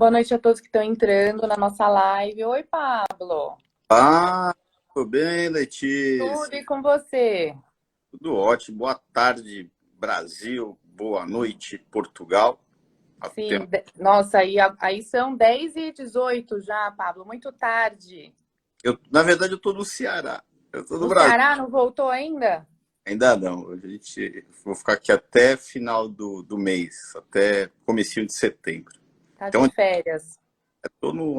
Boa noite a todos que estão entrando na nossa live. Oi, Pablo. Ah, tudo bem, Tudo Letícia? e com você? Tudo ótimo. Boa tarde, Brasil. Boa noite, Portugal. Sim, Até... nossa, aí são 10h18 já, Pablo, muito tarde. Na verdade, eu estou no Ceará. Eu estou no No Brasil. Ceará, não voltou ainda? Ainda não. Vou ficar aqui até final do mês, até comecinho de setembro. Tá de Então, férias. estou no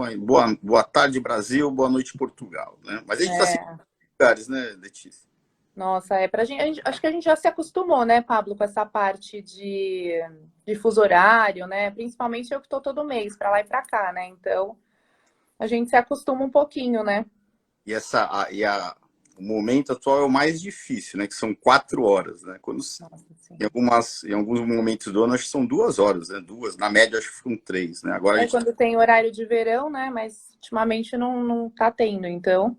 boa tarde, Brasil. Boa noite, Portugal. Né? Mas a gente está sempre É, em lugares, né, Letícia? nossa, é pra gente, acho que a gente já se acostumou, né, Pablo, com essa parte de fuso horário, né? Principalmente eu que estou todo mês para lá e para cá, né? Então, a gente se acostuma um pouquinho, né? E, o momento atual é o mais difícil, né? Que são 4 horas, né? Nossa, sim. Em alguns momentos do ano, acho que são 2 horas, né? Duas, na média, acho que ficam três, né? Agora a É gente... quando tem horário de verão, né? Mas ultimamente não tá tendo, então.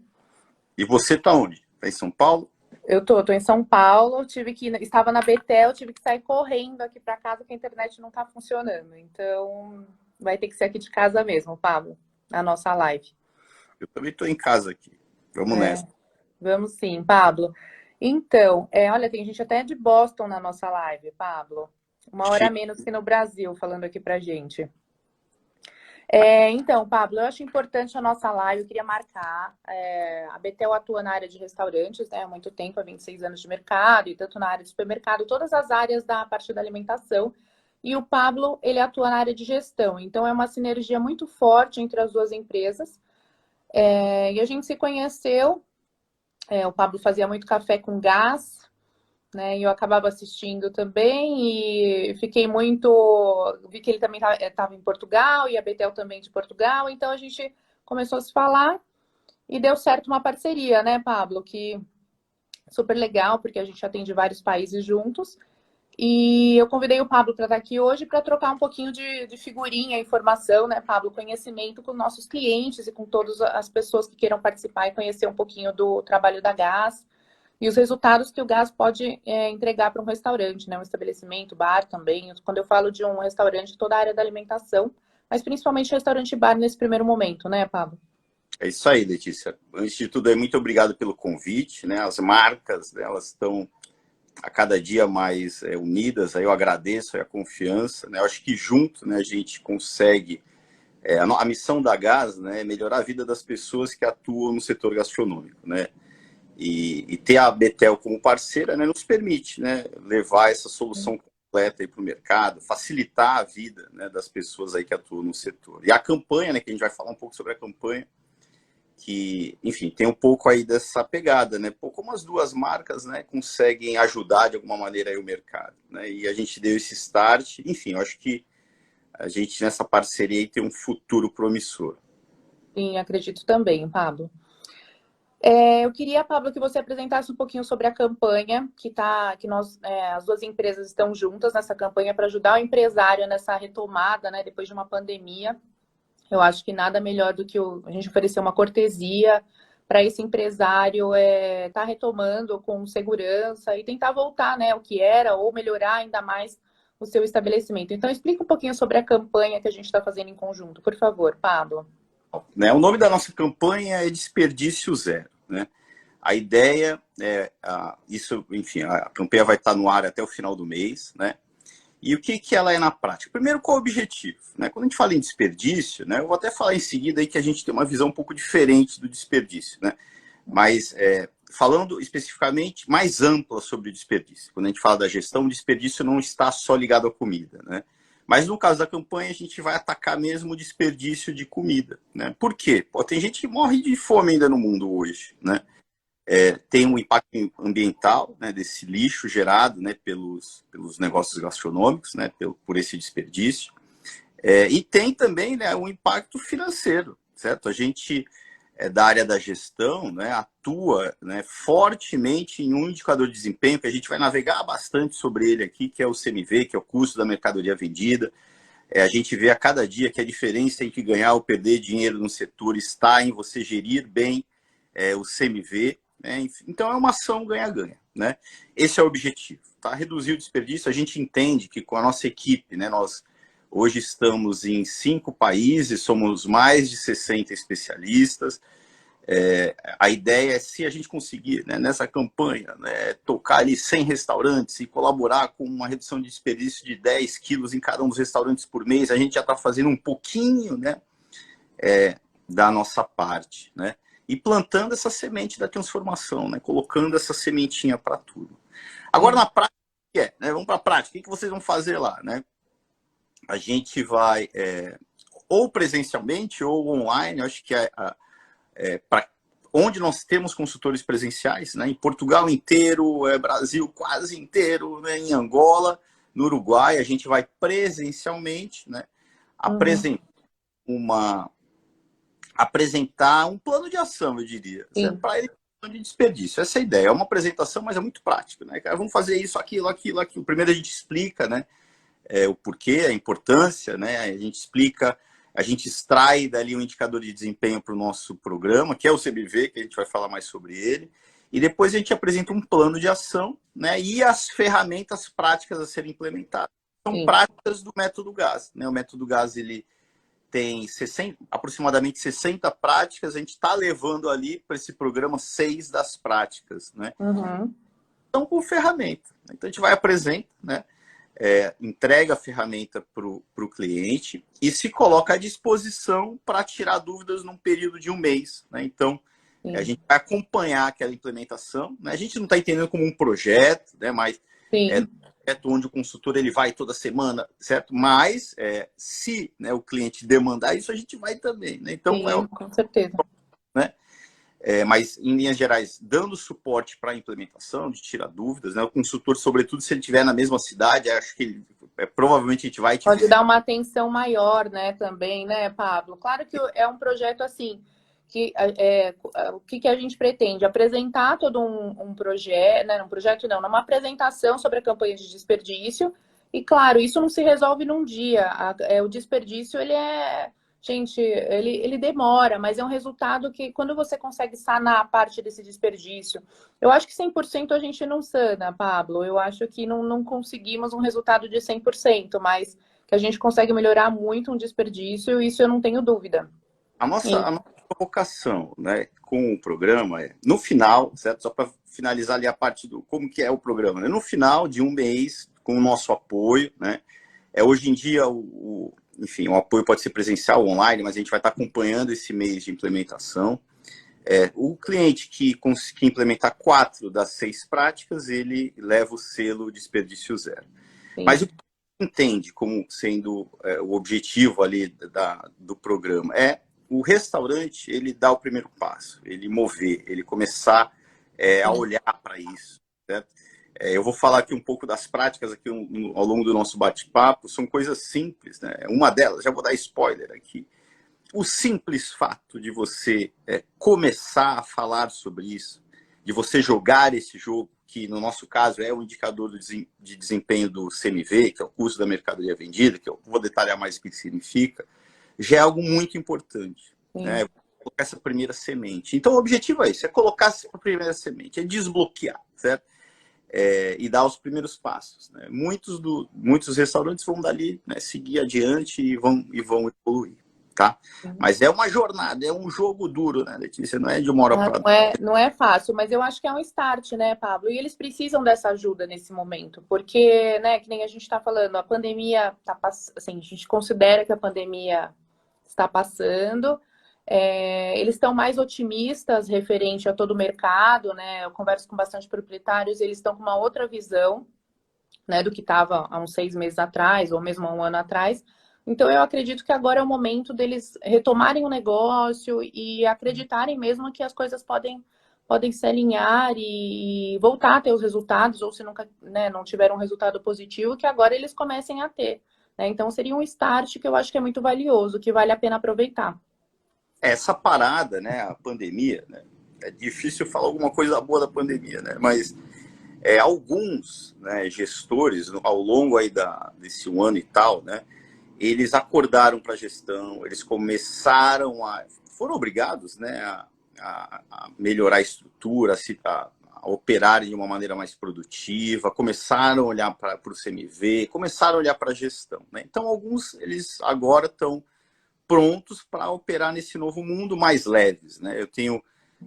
E você tá onde? Tá em São Paulo? Eu tô em São Paulo, estava na Betel, tive que sair correndo aqui para casa porque a internet não tá funcionando. Então, vai ter que ser aqui de casa mesmo, Pablo, na nossa live. Eu também tô em casa aqui. Vamos É, nessa. vamos sim, Pablo. Então, olha, tem gente até de Boston na nossa live, Pablo. Uma hora a Chique. menos que no Brasil, falando aqui pra gente. Então, Pablo, eu acho importante a nossa live, eu queria marcar. A Betel atua na área de restaurantes, né, há muito tempo, há 26 anos de mercado, e tanto na área de supermercado, todas as áreas da parte da alimentação. E o Pablo, ele atua na área de gestão, então é uma sinergia muito forte entre as duas empresas. E a gente se conheceu, o Pablo fazia muito café com gás, né? E eu acabava assistindo também e fiquei muito. Vi que ele também estava em Portugal e a Betel também de Portugal, então a gente começou a se falar e deu certo uma parceria, né, Pablo? Que super legal, porque a gente atende vários países juntos. E eu convidei o Pablo para estar aqui hoje para trocar um pouquinho de figurinha, informação, né, Pablo? Conhecimento com nossos clientes e com todas as pessoas que queiram participar e conhecer um pouquinho do trabalho da Gás e os resultados que o gás pode entregar para um restaurante, né? Um estabelecimento, bar também. Quando eu falo de um restaurante, toda a área da alimentação, mas principalmente restaurante e bar nesse primeiro momento, né, Pablo? É isso aí, Letícia. Antes de tudo, muito obrigado pelo convite, né? As marcas, né, elas estão a cada dia mais unidas. Aí eu agradeço a confiança, né? Eu acho que junto, né, a gente consegue... a missão da Gás, né, é melhorar a vida das pessoas que atuam no setor gastronômico, né? E ter a Betel como parceira, né, nos permite, né, levar essa solução completa para o mercado, facilitar a vida, né, das pessoas aí que atuam no setor. E a campanha, né, que a gente vai falar um pouco sobre a campanha, que, enfim, tem um pouco aí dessa pegada, né? Pô, como as duas marcas, né, conseguem ajudar de alguma maneira aí o mercado, né? E a gente deu esse start, enfim, eu acho que a gente nessa parceria aí tem um futuro promissor. Sim, acredito também, Pablo. Eu queria, Pablo, que você apresentasse um pouquinho sobre a campanha que nós, as duas empresas estão juntas nessa campanha para ajudar o empresário nessa retomada, né, depois de uma pandemia. Eu acho que nada melhor do que a gente oferecer uma cortesia para esse empresário estar retomando com segurança e tentar voltar, né, o que era ou melhorar ainda mais o seu estabelecimento. Então, explica um pouquinho sobre a campanha que a gente está fazendo em conjunto, por favor, Pablo. Né? O nome da nossa campanha é Desperdício Zero, né? A ideia isso, enfim, a campanha vai estar no ar até o final do mês, né? E o que ela é na prática? Primeiro, qual é o objetivo? Né? Quando a gente fala em desperdício, né, eu vou até falar em seguida aí que a gente tem uma visão um pouco diferente do desperdício, né? Mas falando especificamente mais ampla sobre o desperdício. Quando a gente fala da gestão, o desperdício não está só ligado à comida, né? Mas no caso da campanha, a gente vai atacar mesmo o desperdício de comida, né? Por quê? Pô, tem gente que morre de fome ainda no mundo hoje, né? Tem um impacto ambiental, né, desse lixo gerado, né, pelos negócios gastronômicos, né, por esse desperdício. E tem também, né, um impacto financeiro, certo? A gente, da área da gestão, né, atua, né, fortemente em um indicador de desempenho, que a gente vai navegar bastante sobre ele aqui, que é o CMV, que é o custo da mercadoria vendida. A gente vê a cada dia que a diferença entre ganhar ou perder dinheiro no setor está em você gerir bem o CMV. Né? Então é uma ação ganha-ganha. Né? Esse é o objetivo. Tá? Reduzir o desperdício, a gente entende que com a nossa equipe, né, nós Hoje estamos em 5 países, somos mais de 60 especialistas. A ideia é, se a gente conseguir, né, nessa campanha, né, tocar ali 100 restaurantes e colaborar com uma redução de desperdício de 10 quilos em cada um dos restaurantes por mês, a gente já está fazendo um pouquinho, né, da nossa parte, né, e plantando essa semente da transformação, né, colocando essa sementinha para tudo. Agora, na prática, né, vamos para a prática, o que vocês vão fazer lá? Né? A gente vai, ou presencialmente ou online, acho que para onde nós temos consultores presenciais, né? Em Portugal inteiro, Brasil quase inteiro, né? Em Angola, no Uruguai, a gente vai presencialmente, né? Apresentar um plano de ação, eu diria, para ele de desperdício. Essa é a ideia. É uma apresentação, mas é muito prática, né? Vamos fazer isso, aquilo, aquilo, aquilo. Primeiro a gente explica, né? O porquê, a importância, né? A gente explica, a gente extrai dali um indicador de desempenho para o nosso programa, que é o CBV, que a gente vai falar mais sobre ele, e depois a gente apresenta um plano de ação, né? E as ferramentas práticas a serem implementadas. São práticas do método GAS, né? O método GAS, ele tem aproximadamente 60 práticas, a gente está levando ali para esse programa 6 das práticas, né? Então, com ferramenta. Então, a gente vai apresentar, né? Entrega a ferramenta para o cliente e se coloca à disposição para tirar dúvidas num período de um mês, né? Então, a gente vai acompanhar aquela implementação, né? A gente não está entendendo como um projeto, né? Mas onde o consultor ele vai toda semana, certo? Mas se, né, o cliente demandar isso, a gente vai também, né? Então, com certeza. Né? Mas, em linhas gerais, dando suporte para a implementação, de tirar dúvidas, né? O consultor, sobretudo, se ele estiver na mesma cidade, acho que provavelmente a gente vai... Pode dar uma atenção maior, né, também, né, Pablo? Claro que é um projeto assim, que o que a gente pretende? Apresentar todo um projeto, né, numa apresentação sobre a campanha de desperdício. E, claro, isso não se resolve num dia. O desperdício, gente, ele demora, mas é um resultado que, quando você consegue sanar a parte desse desperdício, eu acho que 100% a gente não sana, Pablo. Eu acho que não conseguimos um resultado de 100%, mas que a gente consegue melhorar muito um desperdício, isso eu não tenho dúvida. A nossa provocação, né, com o programa no final, certo? Só para finalizar ali a parte do como que é o programa, né? No final de um mês, com o nosso apoio, né? Hoje em dia, enfim, o apoio pode ser presencial ou online, mas a gente vai estar acompanhando esse mês de implementação. O cliente que conseguir implementar 4 das 6 práticas, ele leva o selo desperdício zero. Sim. Mas o que entende como sendo o objetivo ali do programa o restaurante, ele dá o primeiro passo, ele mover, ele começar a olhar para isso, certo? Eu vou falar aqui um pouco das práticas aqui ao longo do nosso bate-papo. São coisas simples, né? Uma delas, já vou dar spoiler aqui. O simples fato de você começar a falar sobre isso, de você jogar esse jogo, que no nosso caso é o indicador de desempenho do CMV, que é o custo da mercadoria vendida, que eu vou detalhar mais o que significa, já é algo muito importante, né? Colocar essa primeira semente. Então, o objetivo é isso, é colocar essa primeira semente, é desbloquear, certo? E dar os primeiros passos, né? Muitos restaurantes vão dali, né, seguir adiante e vão evoluir, tá? Mas é uma jornada, é um jogo duro, né, Letícia? Não é de uma hora para outra. Não é fácil, mas eu acho que é um start, né, Pablo? E eles precisam dessa ajuda nesse momento, porque, né, que nem a gente está falando, a pandemia está passando, assim, a gente considera que a pandemia está passando. Eles estão mais otimistas referente a todo o mercado, né? Eu converso com bastante proprietários, eles estão com uma outra visão, né, do que estava há uns 6 meses atrás, ou mesmo há um ano atrás. Então, eu acredito que agora é o momento deles retomarem o negócio e acreditarem mesmo que as coisas podem se alinhar e voltar a ter os resultados, ou se nunca, né, não tiveram um resultado positivo, que agora eles comecem a ter, né? Então, seria um start que eu acho que é muito valioso, que vale a pena aproveitar. Essa parada, né, a pandemia, né, é difícil falar alguma coisa boa da pandemia, né, mas alguns, né, gestores, ao longo aí desse um ano e tal, né, eles acordaram para a gestão, eles começaram foram obrigados, né, a melhorar a estrutura, a operar de uma maneira mais produtiva, começaram a olhar para o CMV, começaram a olhar para a gestão, né? Então, alguns, eles agora estão prontos para operar nesse novo mundo mais leves, né? Eu tenho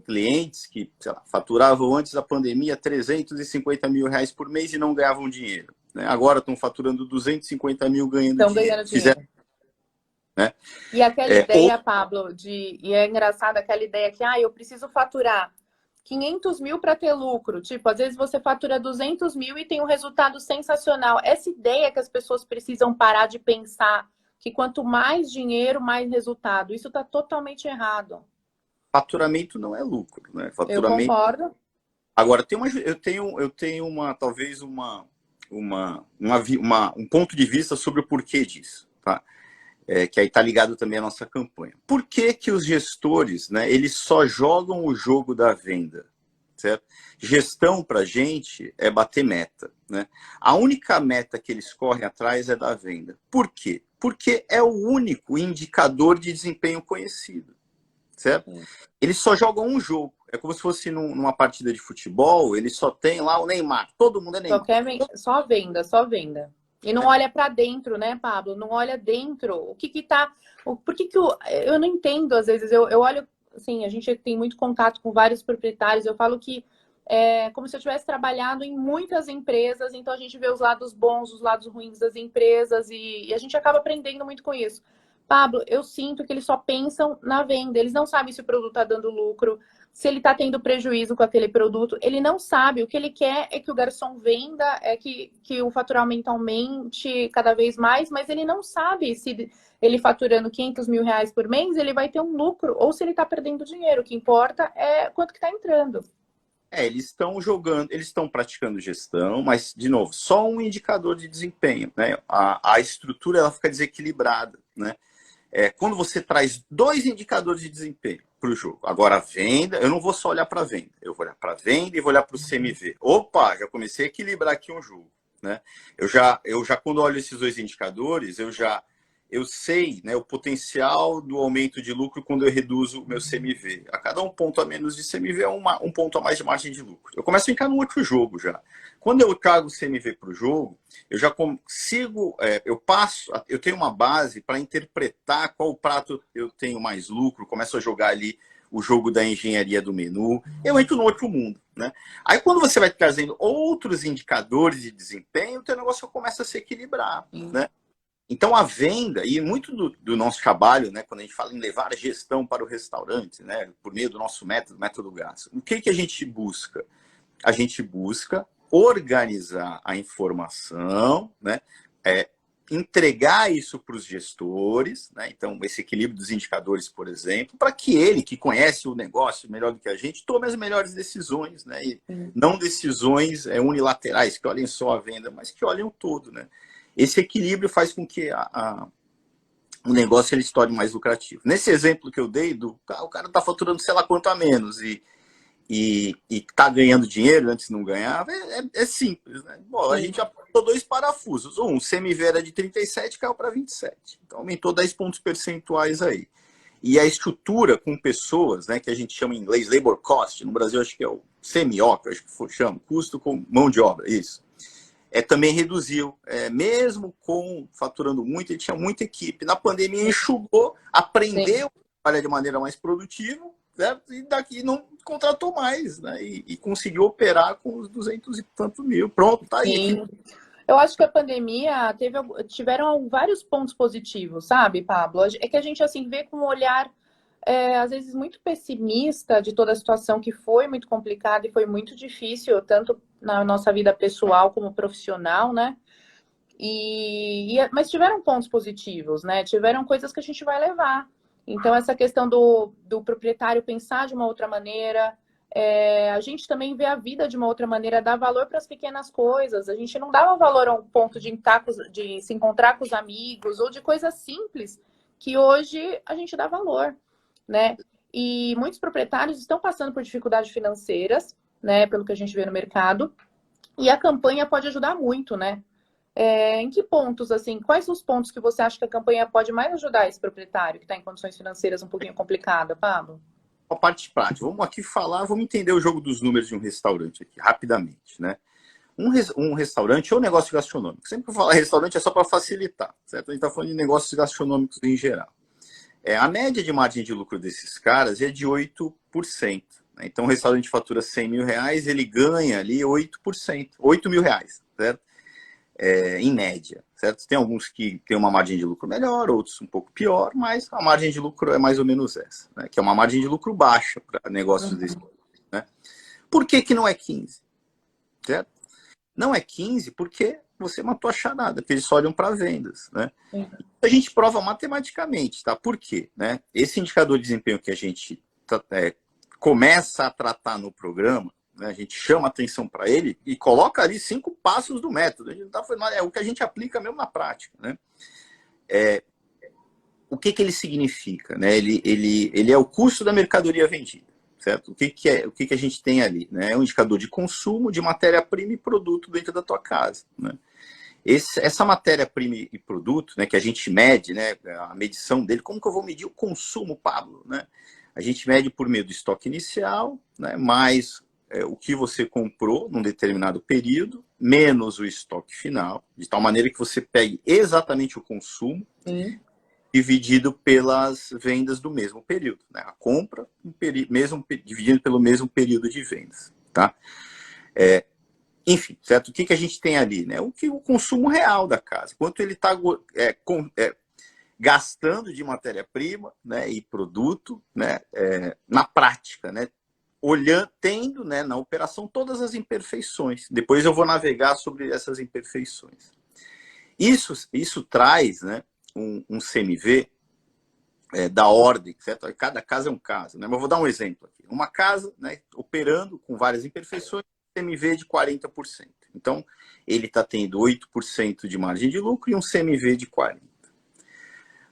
clientes que, sei lá, faturavam antes da pandemia 350 mil reais por mês e não ganhavam dinheiro, né? Agora estão faturando 250 mil ganhando Estão dinheiro. ganhando dinheiro. Né? E aquela ideia, Pablo, e é engraçado aquela ideia que, eu preciso faturar 500 mil para ter lucro. Tipo, às vezes você fatura 200 mil e tem um resultado sensacional. Essa ideia que as pessoas precisam parar de pensar que quanto mais dinheiro, mais resultado. Isso está totalmente errado. Faturamento não é lucro, né? Faturamento... Eu concordo. Agora, eu tenho talvez um ponto de vista sobre o porquê disso, tá? Que aí está ligado também à nossa campanha. Por que que os gestores, né, eles só jogam o jogo da venda? Certo? Gestão para a gente é bater meta, né? A única meta que eles correm atrás é da venda. Por quê? Porque é o único indicador de desempenho conhecido, certo? Eles só jogam um jogo. É como se fosse numa partida de futebol, eles só tem lá o Neymar. Todo mundo é Neymar. Só venda, só venda. E não olha para dentro, né, Pablo? Não olha dentro. O que que tá... Por que que eu não entendo, às vezes. Eu olho, assim, a gente tem muito contato com vários proprietários. Eu falo que é como se eu tivesse trabalhado em muitas empresas. Então, a gente vê os lados bons, os lados ruins das empresas. E a gente acaba aprendendo muito com isso. Pablo, eu sinto que eles só pensam na venda. Eles não sabem se o produto está dando lucro, se ele está tendo prejuízo com aquele produto. Ele não sabe. O que ele quer é que o garçom venda, é que o faturamento aumente cada vez mais, mas ele não sabe se ele faturando 500 mil reais por mês, ele vai ter um lucro ou se ele está perdendo dinheiro. O que importa é quanto que está entrando. Eles estão jogando, eles estão praticando gestão, mas, de novo, só um indicador de desempenho, né? A estrutura ela fica desequilibrada, né? Quando você traz dois indicadores de desempenho para o jogo. Agora, a venda, eu não vou só olhar para a venda. Eu vou olhar para a venda e vou olhar para o CMV. Opa, já comecei a equilibrar aqui um jogo, né? Eu já quando olho esses dois indicadores, eu sei, né, o potencial do aumento de lucro quando eu reduzo o meu CMV. A cada um ponto a menos de CMV é um ponto a mais de margem de lucro. Eu começo a entrar no outro jogo já. Quando eu trago o CMV para o jogo, eu já consigo, eu tenho uma base para interpretar qual prato eu tenho mais lucro, começo a jogar ali o jogo da engenharia do menu, eu entro no outro mundo, né? Aí quando você vai trazendo outros indicadores de desempenho, o teu negócio começa a se equilibrar, né? Então, a venda, e muito do nosso trabalho, né, quando a gente fala em levar a gestão para o restaurante, né, por meio do nosso método GAS, o que a gente busca? A gente busca organizar a informação, né, entregar isso para os gestores, né, então, esse equilíbrio dos indicadores, por exemplo, para que ele, que conhece o negócio melhor do que a gente, tome as melhores decisões, né, e não decisões unilaterais, que olhem só a venda, mas que olhem o todo, né. Esse equilíbrio faz com que o negócio ele se torne mais lucrativo. Nesse exemplo que eu dei, o cara está faturando sei lá quanto a menos e está ganhando dinheiro antes de não ganhar, é simples, né? Bom, a gente apontou dois parafusos. Um, o CMV era de 37, caiu para 27. Então aumentou 10 pontos percentuais aí. E a estrutura com pessoas, né, que a gente chama em inglês labor cost, no Brasil acho que é o CMO, acho que chama, custo com mão de obra, isso. Também reduziu, mesmo faturando muito, ele tinha muita equipe. Na pandemia enxugou, aprendeu a trabalhar de maneira mais produtiva, né? E daqui não contratou mais, né? E conseguiu operar com os 200 e tanto mil. Pronto, tá aí. Sim. Eu acho que a pandemia tiveram vários pontos positivos, sabe, Pablo? É que a gente assim vê com um olhar às vezes muito pessimista de toda a situação que foi muito complicada e foi muito difícil, tanto na nossa vida pessoal como profissional, né? Mas tiveram pontos positivos, né? Tiveram coisas que a gente vai levar. Então, essa questão do proprietário pensar de uma outra maneira, a gente também vê a vida de uma outra maneira, dar valor para as pequenas coisas. A gente não dava valor a um ponto de se encontrar com os amigos ou de coisas simples que hoje a gente dá valor, né? E muitos proprietários estão passando por dificuldades financeiras, né? Pelo que a gente vê no mercado. E a campanha pode ajudar muito, né? Em que pontos, assim, quais os pontos que você acha que a campanha pode mais ajudar esse proprietário que está em condições financeiras um pouquinho complicadas, Pablo? a parte prática. Vamos aqui falar, vamos entender o jogo dos números de um restaurante aqui, rapidamente, né? Um restaurante ou negócio gastronômico. Sempre que eu falar restaurante é só para facilitar, certo? A gente está falando de negócios gastronômicos em geral. A média de margem de lucro desses caras é de 8%. Né? Então, o restaurante fatura 100 mil reais, ele ganha ali 8%, 8 mil reais, certo? Em média, certo? Tem alguns que têm uma margem de lucro melhor, outros um pouco pior, mas a margem de lucro é mais ou menos essa, né? Que é uma margem de lucro baixa para negócios desse tipo, né? Por que não é 15? Certo? Não é 15 porque você matou a charada, porque eles só olham para vendas, né? A gente prova matematicamente, tá? Por quê? Né? Esse indicador de desempenho que a gente começa a tratar no programa, né? A gente chama atenção para ele e coloca ali 5 passos do método. A gente tá, é o que a gente aplica mesmo na prática, né? O que ele significa? Né? Ele é o custo da mercadoria vendida. Certo? O que a gente tem ali? Né? É um indicador de consumo de matéria-prima e produto dentro da tua casa. Né? Essa matéria-prima e produto, né, que a gente mede, né, a medição dele, como que eu vou medir o consumo, Pablo? Né? A gente mede por meio do estoque inicial, né, mais o que você comprou num determinado período, menos o estoque final, de tal maneira que você pegue exatamente o consumo, dividido pelas vendas do mesmo período. Né? A compra, dividido pelo mesmo período de vendas. Tá? Enfim, certo? O que a gente tem ali? Né? O consumo real da casa. Quanto ele está gastando de matéria-prima, né, e produto, né, na prática. Né? Tendo, né, na operação todas as imperfeições. Depois eu vou navegar sobre essas imperfeições. Isso traz, né, um CMV da ordem, certo? Cada caso é um caso, né? Mas eu vou dar um exemplo aqui. Uma casa, né, operando com várias imperfeições, CMV de 40%. Então, ele está tendo 8% de margem de lucro e um CMV de 40%.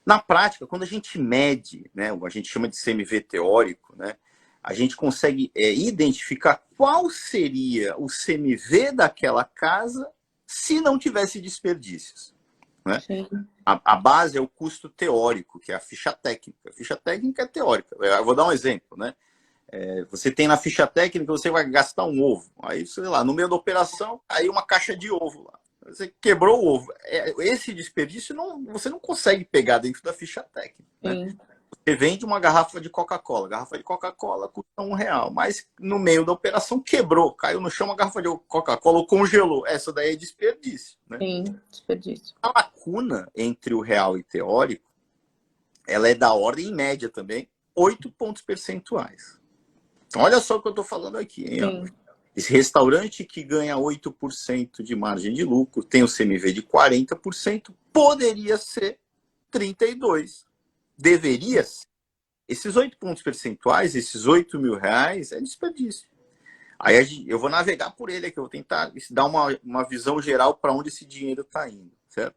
Na prática, quando a gente mede, né, a gente chama de CMV teórico, né, a gente consegue identificar qual seria o CMV daquela casa se não tivesse desperdícios. Né? A base é o custo teórico, que é a ficha técnica. A ficha técnica é teórica. Eu vou dar um exemplo. Né? Você tem na ficha técnica, você vai gastar um ovo. Aí, sei lá, no meio da operação, aí uma caixa de ovo lá. Você quebrou o ovo. Esse desperdício você não consegue pegar dentro da ficha técnica. Né? Você vende uma garrafa de Coca-Cola. A garrafa de Coca-Cola custa R$1, mas no meio da operação quebrou, caiu no chão uma garrafa de Coca-Cola ou congelou. Essa daí é desperdício. Né? Sim, desperdício. A lacuna entre o real e teórico, ela é da ordem, em média também, 8 pontos percentuais. Então, olha só o que eu estou falando aqui. Hein? Esse restaurante que ganha 8% de margem de lucro, tem o CMV de 40%, poderia ser 32%. Deveria ser. Esses 8 pontos percentuais, esses 8 mil reais, é desperdício. Aí eu vou navegar por ele aqui, eu vou tentar dar uma visão geral para onde esse dinheiro está indo, certo?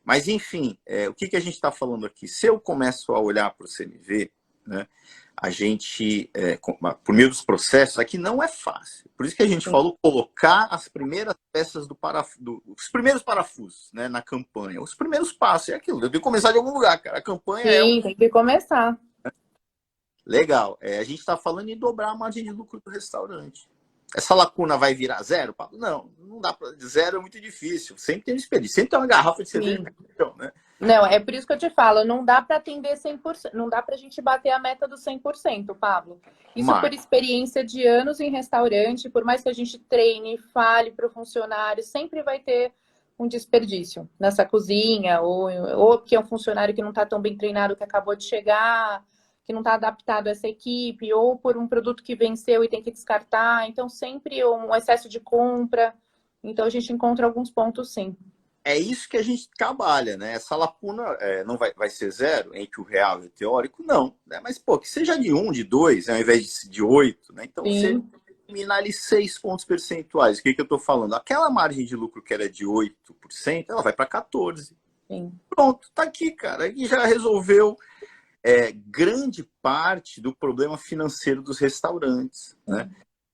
Mas, enfim, o que a gente está falando aqui? Se eu começo a olhar para o CMV, né, a gente, por meio dos processos, aqui não é fácil. Por isso que a gente falou colocar as primeiras peças os primeiros parafusos, né, na campanha. Os primeiros passos, é aquilo. Eu tenho que começar de algum lugar, cara. A campanha tem que começar. Legal. A gente está falando em dobrar a margem de lucro do restaurante. Essa lacuna vai virar zero, Pablo? Não dá para. Zero é muito difícil. Sempre tem desperdício. Sempre tem uma garrafa de cerveja. Né? Não, é por isso que eu te falo, não dá para atender 100%, não dá para a gente bater a meta do 100%, Pablo. Isso por experiência de anos em restaurante, por mais que a gente treine, fale para o funcionário, sempre vai ter um desperdício nessa cozinha, ou que é um funcionário que não está tão bem treinado, que acabou de chegar, que não está adaptado a essa equipe, ou por um produto que venceu e tem que descartar. Então, sempre um excesso de compra. Então, a gente encontra alguns pontos, sim. É isso que a gente trabalha, né? Essa lacuna não vai ser zero entre o real e o teórico, não. Né? Mas, pô, que seja de 1, de 2, ao invés de 8, né? Então, você eliminar ali 6 pontos percentuais. O que eu estou falando? Aquela margem de lucro que era de 8%, ela vai para 14%. Sim. Pronto, tá aqui, cara. Aqui já resolveu grande parte do problema financeiro dos restaurantes, né?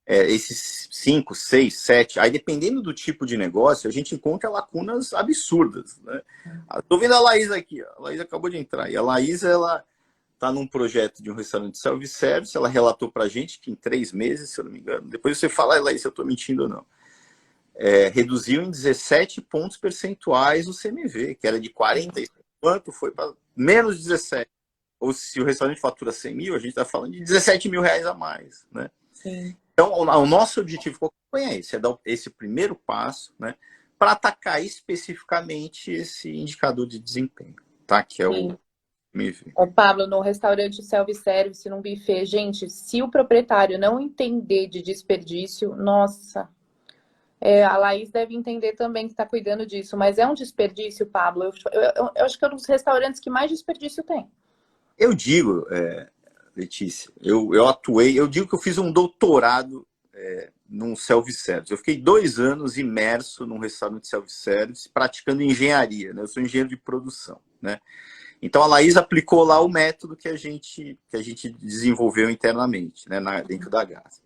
Esses 5, 6, 7, aí dependendo do tipo de negócio, a gente encontra lacunas absurdas. Né? Tô vendo a Laís aqui, ó. A Laís acabou de entrar. E a Laís, ela está num projeto de um restaurante self-service, ela relatou para a gente que em 3 meses, se eu não me engano, depois você fala, Laís, se eu estou mentindo ou não, reduziu em 17 pontos percentuais o CMV, que era de 40 e quanto, foi para menos 17. Ou se o restaurante fatura 100 mil, a gente está falando de 17 mil reais a mais, né? Sim. Então, o nosso objetivo com a campanha é esse, é dar esse primeiro passo, né, para atacar especificamente esse indicador de desempenho, tá? Que é o MV. Ô, Pablo, no restaurante self-service, num buffet, gente, se o proprietário não entender de desperdício, nossa, a Laís deve entender também que está cuidando disso, mas é um desperdício, Pablo. Eu acho que é um dos restaurantes que mais desperdício tem. Eu digo, Letícia, eu atuei, eu digo que eu fiz um doutorado num self-service. Eu fiquei 2 anos imerso num restaurante self-service, praticando engenharia, né? Eu sou engenheiro de produção, né? Então a Laís aplicou lá o método que a gente desenvolveu internamente, né, dentro da Gás.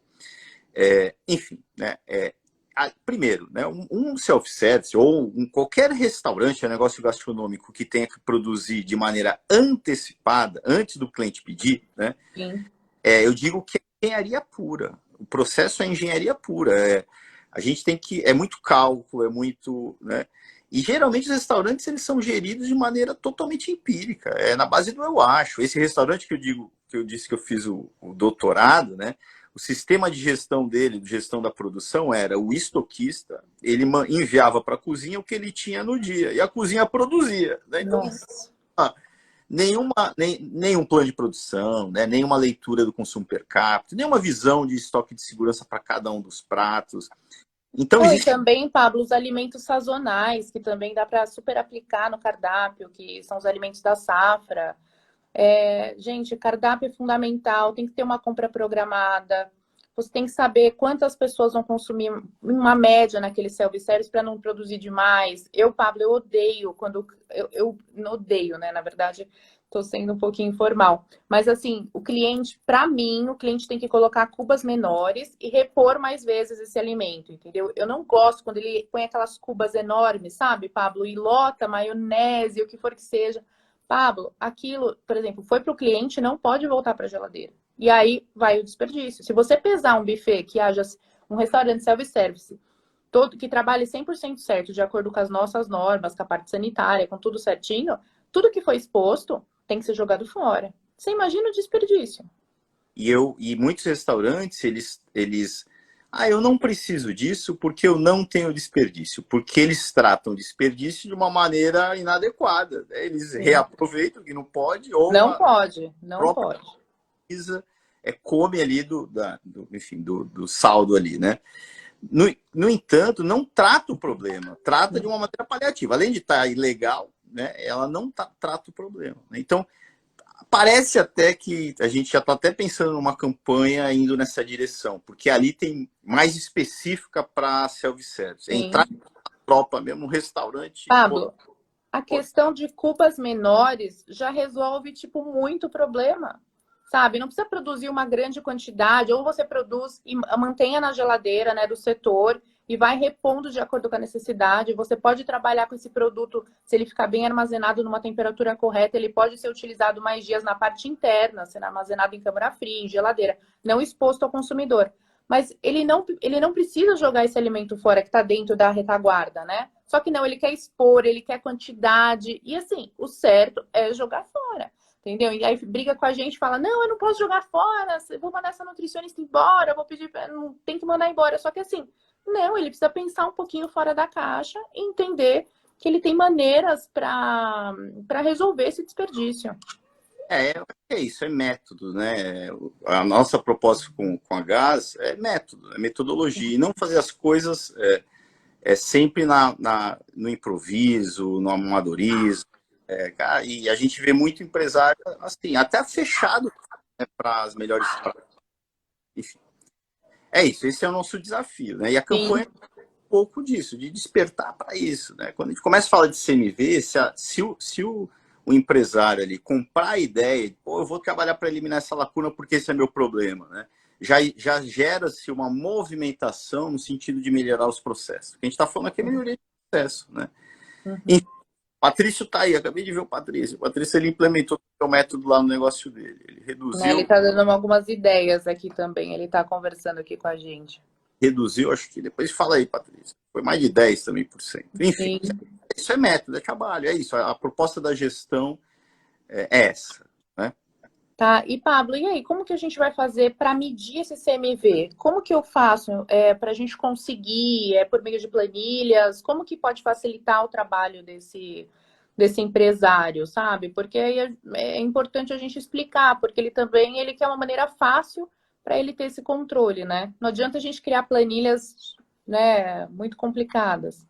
Enfim, né, primeiro, né, um self-service ou qualquer restaurante, negócio gastronômico que tenha que produzir de maneira antecipada, antes do cliente pedir, né, eu digo que é engenharia pura. O processo é engenharia pura. A gente tem que... É muito cálculo, é muito... Né, e geralmente os restaurantes eles são geridos de maneira totalmente empírica, na base do eu acho. Esse restaurante que eu disse que eu fiz o doutorado, né? O sistema de gestão dele, de gestão da produção, era o estoquista, ele enviava para a cozinha o que ele tinha no dia, e a cozinha produzia, né? Então, nenhum plano de produção, né? Nenhuma leitura do consumo per capita, nenhuma visão de estoque de segurança para cada um dos pratos. Então, E também, Pablo, os alimentos sazonais, que também dá para super aplicar no cardápio, que são os alimentos da safra. Gente, cardápio é fundamental, tem que ter uma compra programada. Você tem que saber quantas pessoas vão consumir uma média naquele self-service para não produzir demais. Pablo, eu odeio quando... Eu não odeio, né? Na verdade, estou sendo um pouquinho informal. Mas, assim, para mim, o cliente tem que colocar cubas menores e repor mais vezes esse alimento, entendeu? Eu não gosto quando ele põe aquelas cubas enormes, sabe, Pablo? E lota maionese, o que for que seja. Pablo, aquilo, por exemplo, foi para o cliente, não pode voltar para a geladeira. E aí vai o desperdício. Se você pesar um buffet que haja um restaurante self-service, que trabalhe 100% certo, de acordo com as nossas normas, com a parte sanitária, com tudo certinho, tudo que foi exposto tem que ser jogado fora. Você imagina o desperdício. E muitos restaurantes, eles eu não preciso disso porque eu não tenho desperdício. Porque eles tratam desperdício de uma maneira inadequada. Né? Eles reaproveitam o que não pode, ou não pode. Precisa, come ali enfim, do saldo ali, né? No entanto, não trata o problema, trata de uma maneira paliativa. Além de estar ilegal, né, ela não trata o problema. Né? Então, parece até que a gente já está até pensando numa campanha indo nessa direção, porque ali tem mais específica para self-service. Entrar na tropa mesmo, no restaurante. Pablo, a questão de cubas menores já resolve, tipo, muito problema. Sabe? Não precisa produzir uma grande quantidade, ou você produz e mantenha na geladeira, né, do setor e vai repondo de acordo com a necessidade. Você pode trabalhar com esse produto, se ele ficar bem armazenado numa temperatura correta, ele pode ser utilizado mais dias na parte interna, sendo armazenado em câmara fria, em geladeira, não exposto ao consumidor. Mas ele não precisa jogar esse alimento fora que está dentro da retaguarda, né? Só que não, ele quer expor, ele quer quantidade. E assim, o certo é jogar fora. Entendeu? E aí briga com a gente, fala, não, eu não posso jogar fora, vou mandar essa nutricionista embora, vou pedir, não tem que mandar embora. Só que assim, não, ele precisa pensar um pouquinho fora da caixa e entender que ele tem maneiras para resolver esse desperdício. É isso, é método, né? A nossa proposta com a Gás é método, é metodologia, e não fazer as coisas sempre no improviso, no amadorismo. E a gente vê muito empresário assim, até fechado, né, para as melhores práticas. Enfim, é isso, esse é o nosso desafio, né? E a campanha é um pouco disso, de despertar para isso, né? Quando a gente começa a falar de CMV, se o empresário ali comprar a ideia, pô, eu vou trabalhar para eliminar essa lacuna porque esse é meu problema, né? Já gera-se uma movimentação no sentido de melhorar os processos. O que a gente está falando aqui é melhoria de processo, né? Patrício tá aí, acabei de ver o Patrício. O Patrício, ele implementou o método lá no negócio dele. Ele Né, ele reduziu, está dando algumas ideias aqui também, ele está conversando aqui com a gente. acho que depois fala aí, Patrícia. Foi mais de 10 também por cento. Enfim, Sim. isso é método, é trabalho, é isso. A proposta da gestão é essa, né? Tá, e Pablo, e aí, como que a gente vai fazer para medir esse CMV? Como que eu faço para a gente conseguir, por meio de planilhas, como que pode facilitar o trabalho desse empresário, sabe? Porque aí é importante a gente explicar, porque ele quer uma maneira fácil para ele ter esse controle, né? Não adianta a gente criar planilhas, né, muito complicadas.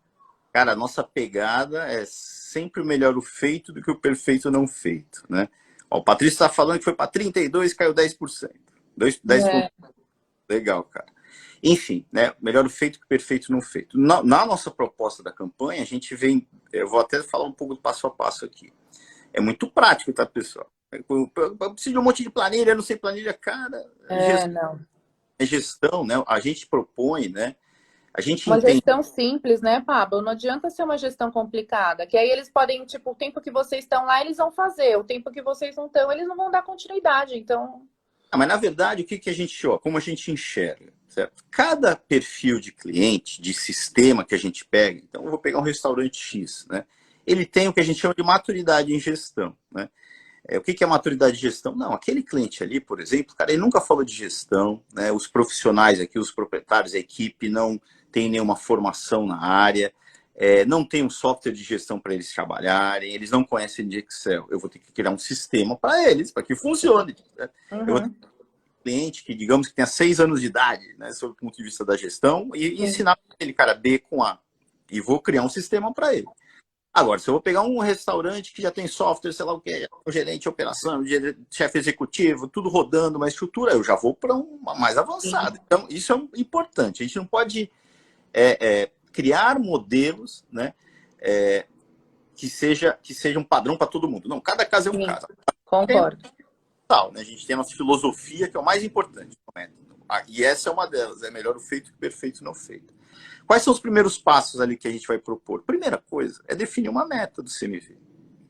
Cara, a nossa pegada é sempre melhor o feito do que o perfeito não feito, né? Ó, o Patrício está falando que foi para 32, caiu 10%. 10 pontos. É, Legal, cara. Enfim, né? Melhor o feito que o perfeito não feito. Na nossa proposta da campanha, a gente vem. Eu vou até falar um pouco do passo a passo aqui. É muito prático, tá, pessoal? Eu preciso de um monte de planilha, eu não sei planilha, cara. não. Gestão, né? A gente propõe, né? A gente Uma entende. gestão simples, né, Pablo? Não adianta ser uma gestão complicada, que aí eles podem, tipo, o tempo que vocês estão lá, eles vão fazer, o tempo que vocês não estão, eles não vão dar continuidade. Então, Mas, na verdade, o que a gente, ó, como a gente enxerga, certo? Cada perfil de cliente, de sistema que a gente pega, então eu vou pegar um restaurante X, né? Ele tem o que a gente chama de maturidade em gestão, né? O que é maturidade de gestão? Não, aquele cliente ali, por exemplo, cara, ele nunca falou de gestão, né? Os profissionais aqui, os proprietários, a equipe não tem nenhuma formação na área, não tem um software de gestão para eles trabalharem, eles não conhecem de Excel. Eu vou ter que criar um sistema para eles, para que funcione, né? Eu vou ter uhum, um cliente que, digamos, que tenha 6 anos de idade, né, sob o ponto de vista da gestão, e sim, ensinar ele, cara, B com A. E vou criar um sistema para ele. Agora, se eu vou pegar um restaurante que já tem software, sei lá o que, o gerente de operação, o chefe executivo, tudo rodando, uma estrutura, eu já vou para uma mais avançada. sim, Então, isso é importante. A gente não pode criar modelos, né, que seja um padrão para todo mundo. Não, cada caso é um sim, caso. concordo. Tal, né? A gente tem a nossa filosofia, que é o mais importante. E essa é uma delas. É melhor o feito que o perfeito não feito. Quais são os primeiros passos ali que a gente vai propor? Primeira coisa é definir uma meta do CMV,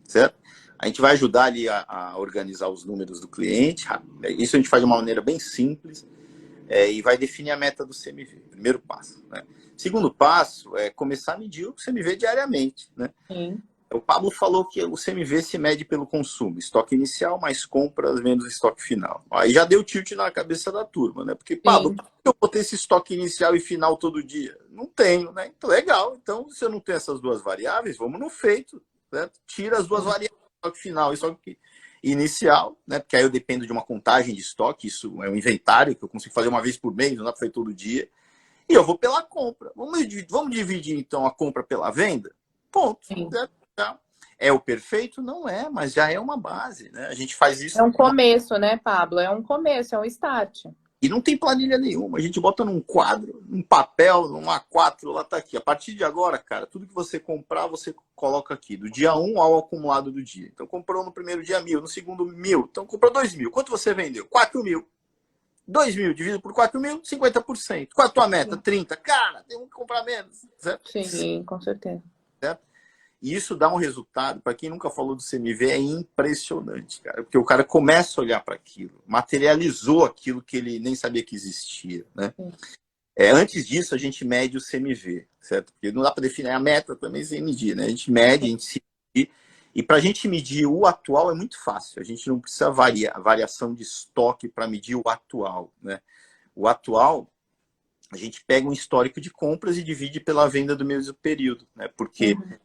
certo? A gente vai ajudar ali a organizar os números do cliente. Isso a gente faz de uma maneira bem simples e vai definir a meta do CMV. Primeiro passo, né? Segundo passo é começar a medir o CMV diariamente, né? Sim, O Pablo falou que o CMV se mede pelo consumo, estoque inicial mais compras menos estoque final. Aí já deu tilt na cabeça da turma, né? Porque, Pablo, sim, por que eu vou ter esse estoque inicial e final todo dia? Não tenho, né? Então, legal. Então, se eu não tenho essas duas variáveis, vamos no feito, certo? Tira as duas sim, variáveis, estoque final e estoque inicial, né? Porque aí eu dependo de uma contagem de estoque, isso é um inventário que eu consigo fazer uma vez por mês, não dá para fazer todo dia. E eu vou pela compra. Vamos dividir, então, a compra pela venda? Ponto. sim. Certo? É o perfeito? Não é, mas já é uma base, né? A gente faz É isso um começo, né, Pablo? É um começo, é um start. e não tem planilha nenhuma. A gente bota num quadro, num papel, num A4, lá tá aqui. A partir de agora, cara, tudo que você comprar, você coloca aqui, do dia 1 ao acumulado do dia. Então, comprou no primeiro dia 1.000, no segundo 1.000, então comprou 2.000. Quanto você vendeu? 4.000. 2.000 dividido por 4.000, 50%. Qual a tua meta? 30. Cara, tem que comprar menos, certo? Sim, com certeza. Certo? E isso dá um resultado, para quem nunca falou do CMV, é impressionante, cara. Porque o cara começa a olhar para aquilo, materializou aquilo que ele nem sabia que existia, né? Sim. Antes disso, a gente mede o CMV, certo? Porque não dá para definir a meta também sem medir, né? A gente mede, a gente se medir. E para a gente medir o atual é muito fácil. A gente não precisa variação de estoque para medir o atual, né? O atual, a gente pega um histórico de compras e divide pela venda do mesmo período, né? Porque Uhum.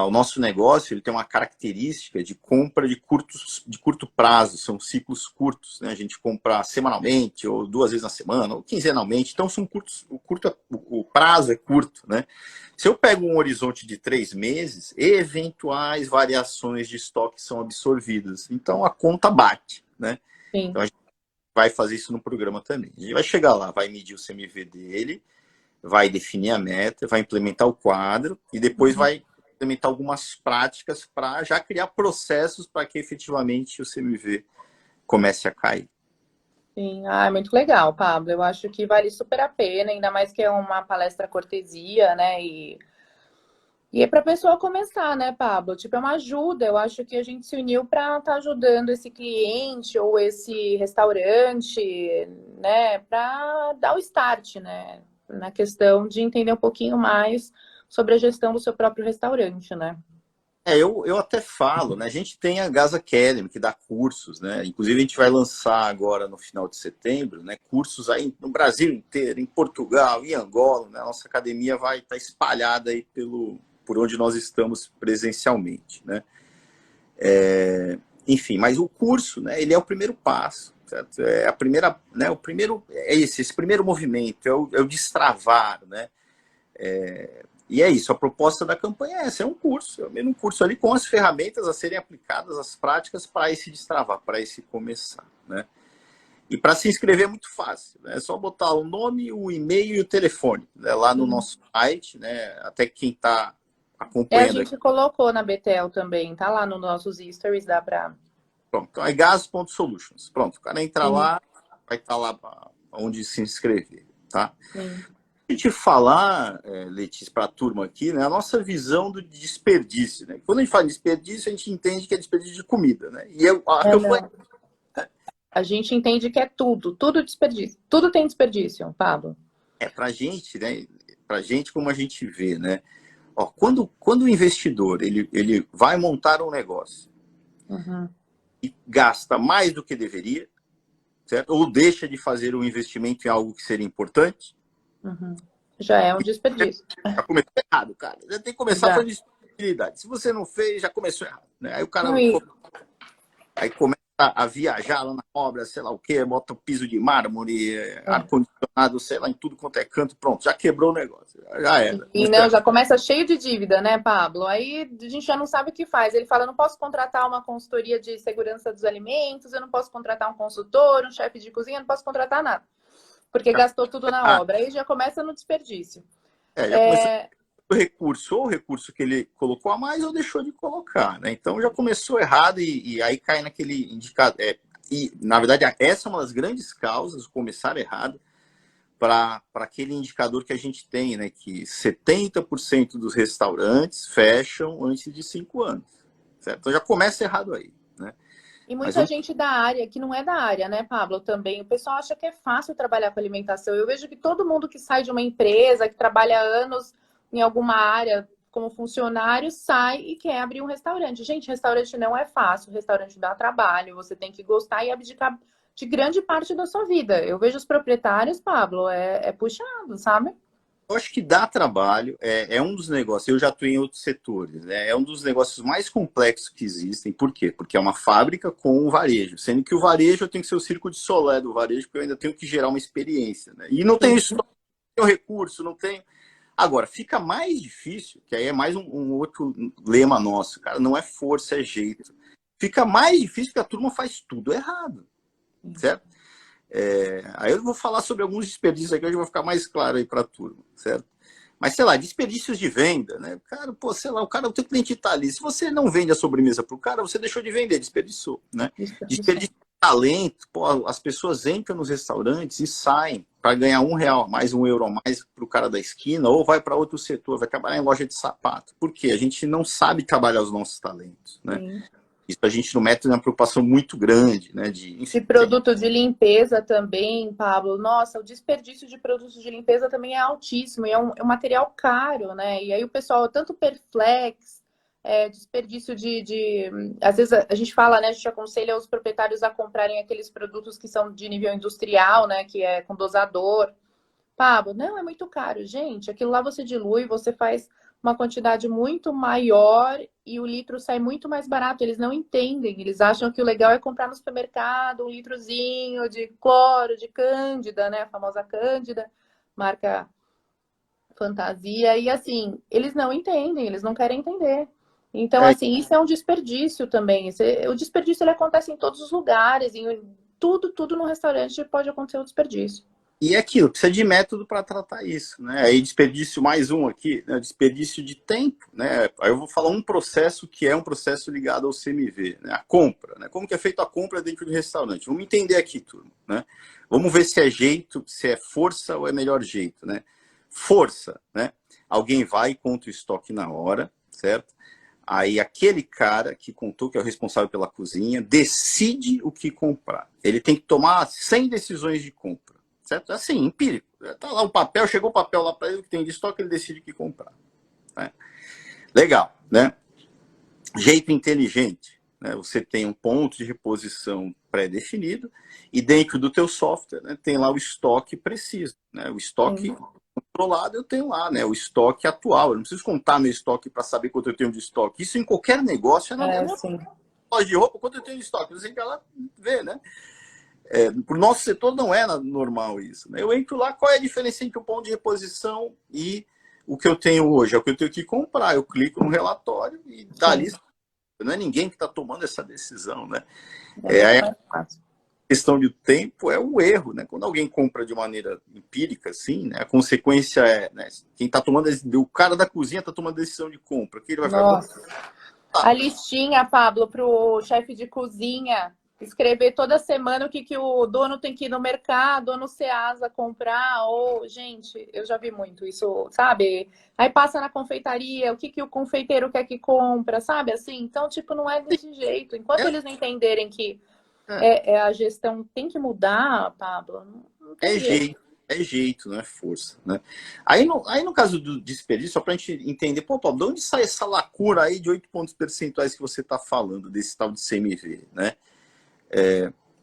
o nosso negócio ele tem uma característica de compra de curto prazo, são ciclos curtos, né? A gente compra semanalmente, ou 2 vezes na semana, ou quinzenalmente, então são curtos, o prazo é curto, né? Se eu pego um horizonte de 3 meses, eventuais variações de estoque são absorvidas, então a conta bate, né? Então Sim. a gente vai fazer isso no programa também. A gente vai chegar lá, vai medir o CMV dele, vai definir a meta, vai implementar o quadro e depois Uhum. vai implementar algumas práticas para já criar processos para que efetivamente o CMV comece a cair. Sim, é muito legal, Pablo. Eu acho que vale super a pena, ainda mais que é uma palestra cortesia, né? E é para a pessoa começar, né, Pablo? Tipo, é uma ajuda. Eu acho que a gente se uniu para estar ajudando esse cliente ou esse restaurante, né, para dar o start, né, na questão de entender um pouquinho mais sobre a gestão do seu próprio restaurante, né? Eu até falo, né? A gente tem a Gas Academy, que dá cursos, né? Inclusive, a gente vai lançar agora no final de setembro, né? Cursos aí no Brasil inteiro, em Portugal, em Angola, né? A nossa academia vai estar espalhada aí por onde nós estamos presencialmente, né? Enfim, mas o curso, né? Ele é o primeiro passo, certo? É a primeira, né? O primeiro é esse primeiro movimento, é o destravar, né? E é isso, a proposta da campanha é essa, é um curso, é o mesmo curso ali com as ferramentas a serem aplicadas, as práticas para esse destravar, para esse começar, né? E para se inscrever é muito fácil, né? É só botar o nome, o e-mail e o telefone, né? Lá no nosso site, né? Até quem está A acompanhando aqui. gente colocou na Betel também, tá lá nos nossos stories, dá para... Pronto, então é gas.solutions. Pronto, o cara entra lá, vai estar lá onde se inscrever, tá? Sim. A gente falar, Letícia, para a turma aqui, né, a nossa visão do desperdício. Né? Quando a gente fala de desperdício, a gente entende que é desperdício de comida. Né? E a campanha. Não. A gente entende que é tudo desperdício. Tudo tem desperdício, Pablo. Para a gente, né? Para gente, como a gente vê, né? Ó, quando o investidor ele vai montar um negócio e gasta mais do que deveria, certo? Ou deixa de fazer um investimento em algo que seria importante, Já é um desperdício. já começou errado, cara. Já tem que começar Já. falando de disponibilidade. Se você não fez, já começou errado. Né? Aí o cara Não, e aí começa a viajar lá na obra, sei lá o quê, bota o piso de mármore, ar-condicionado, sei lá, em tudo quanto é canto, pronto, já quebrou o negócio, já era. E não, já começa cheio de dívida, né, Pablo? Aí a gente já não sabe o que faz. Ele fala: eu não posso contratar uma consultoria de segurança dos alimentos, eu não posso contratar um consultor, um chefe de cozinha, eu não posso contratar nada, porque gastou tudo na obra. Aí já começa no desperdício. Já começou o recurso, ou o recurso que ele colocou a mais ou deixou de colocar, né? Então já começou errado e aí cai naquele indicador. E, na verdade, essa é uma das grandes causas, começar errado, para aquele indicador que a gente tem, né? Que 70% dos restaurantes fecham antes de 5 anos. Certo? Então já começa errado aí. Né? E muita gente da área, que não é da área, né, Pablo, também. O pessoal acha que é fácil trabalhar com alimentação. Eu vejo que todo mundo que sai de uma empresa, que trabalha anos em alguma área como funcionário, sai e quer abrir um restaurante. Gente, restaurante não é fácil, restaurante dá trabalho, você tem que gostar e abdicar de grande parte da sua vida. Eu vejo os proprietários, Pablo, é puxado, sabe? Eu acho que dá trabalho, é um dos negócios, eu já atuei em outros setores, né? É um dos negócios mais complexos que existem. Por quê? Porque é uma fábrica com um varejo, sendo que o varejo eu tenho que ser o circo de solé do varejo, porque eu ainda tenho que gerar uma experiência. Né? E não tenho isso, não tenho recurso, não tenho. Agora, fica mais difícil, que aí é mais um outro lema nosso, cara, não é força, é jeito. Fica mais difícil porque a turma faz tudo errado, certo? Aí eu vou falar sobre alguns desperdícios aqui, hoje vai ficar mais claro aí para a turma, certo? Mas, sei lá, desperdícios de venda, né? Cara, pô, sei lá, o teu cliente está ali. Se você não vende a sobremesa para o cara, você deixou de vender, desperdiçou, né? Desperdício de talento, pô, as pessoas entram nos restaurantes e saem para ganhar R$ 1 a mais, €1 a mais para o cara da esquina, ou vai para outro setor, vai trabalhar em loja de sapato. Por quê? A gente não sabe trabalhar os nossos talentos, né? Sim. Isso a gente não mete uma preocupação muito grande, né? De produto de limpeza também, Pablo. Nossa, o desperdício de produtos de limpeza também é altíssimo e é um material caro, né? E aí o pessoal, tanto Perflex, desperdício Às vezes a gente fala, né? A gente aconselha os proprietários a comprarem aqueles produtos que são de nível industrial, né? Que é com dosador. Pablo, não, é muito caro. Gente, aquilo lá você dilui, você faz uma quantidade muito maior e o litro sai muito mais barato. Eles não entendem, eles acham que o legal é comprar no supermercado um litrozinho de cloro, de Cândida, né? A famosa Cândida, marca fantasia. E assim, eles não entendem, eles não querem entender. Então, assim, isso é um desperdício também. O desperdício ele acontece em todos os lugares, em tudo no restaurante pode acontecer o desperdício. E é aquilo, precisa de método para tratar isso, né? Aí desperdício mais um aqui, né? Desperdício de tempo, né? Aí eu vou falar um processo que é um processo ligado ao CMV, né? A compra, né? Como que é feita a compra dentro do restaurante? Vamos entender aqui, turma, né? Vamos ver se é jeito, se é força ou é melhor jeito, né? Força, né? alguém vai e conta o estoque na hora, certo? Aí aquele cara que contou, que é o responsável pela cozinha, decide o que comprar. Ele tem que tomar 100 decisões de compra, certo? Assim, empírico. Tá lá o papel, chegou o papel lá para ele, que tem de estoque, ele decide o que comprar. Né? Legal, né? Jeito inteligente. Né? Você tem um ponto de reposição pré-definido e dentro do teu software, né, tem lá o estoque preciso. Né? O estoque controlado eu tenho lá, né? O estoque atual. Eu não preciso contar meu estoque para saber quanto eu tenho de estoque. Isso em qualquer negócio é normal. Loja de roupa, quanto eu tenho de estoque? Você tem que ir lá ver, né? Para o nosso setor não é normal isso. Né? Eu entro lá, qual é a diferença entre o ponto de reposição e o que eu tenho hoje? É o que eu tenho que comprar. Eu clico no relatório e dali não é ninguém que está tomando essa decisão. Né? A questão de tempo é o erro. Né? Quando alguém compra de maneira empírica, assim, né? A consequência é, né? Quem está tomando, o cara da cozinha está tomando a decisão de compra. Que ele vai falar, a listinha, Pablo, para o chefe de cozinha escrever toda semana o que o dono tem que ir no mercado ou no Ceasa comprar, ou, gente, eu já vi muito isso, sabe? Aí passa na confeitaria, o que o confeiteiro quer que compra, sabe? Assim, então, tipo, não é desse jeito. Enquanto eles não entenderem que a gestão tem que mudar, Pablo, não tem jeito. É jeito, não é força. Né? Aí no caso do desperdício, só para a gente entender, pô, de onde sai essa lacuna aí de 8 pontos percentuais que você está falando, desse tal de CMV, né?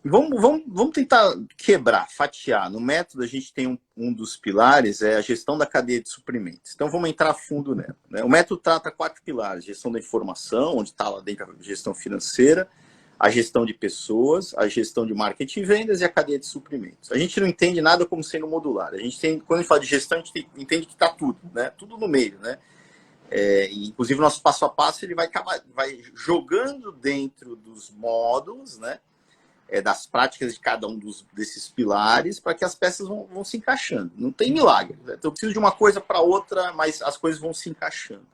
Vamos tentar quebrar, fatiar. No método, a gente tem um dos pilares, é a gestão da cadeia de suprimentos. Então, vamos entrar a fundo nela. Né? O método trata 4 pilares: gestão da informação, onde está lá dentro a gestão financeira, a gestão de pessoas, a gestão de marketing e vendas e a cadeia de suprimentos. A gente não entende nada como sendo modular. A gente tem, quando a gente fala de gestão, a gente entende que está tudo, né? Tudo no meio, né? Inclusive, o nosso passo a passo ele vai jogando dentro dos módulos, né? Das práticas de cada um desses pilares para que as peças vão se encaixando. Não tem milagre. Né? Então, eu preciso de uma coisa para outra, mas as coisas vão se encaixando.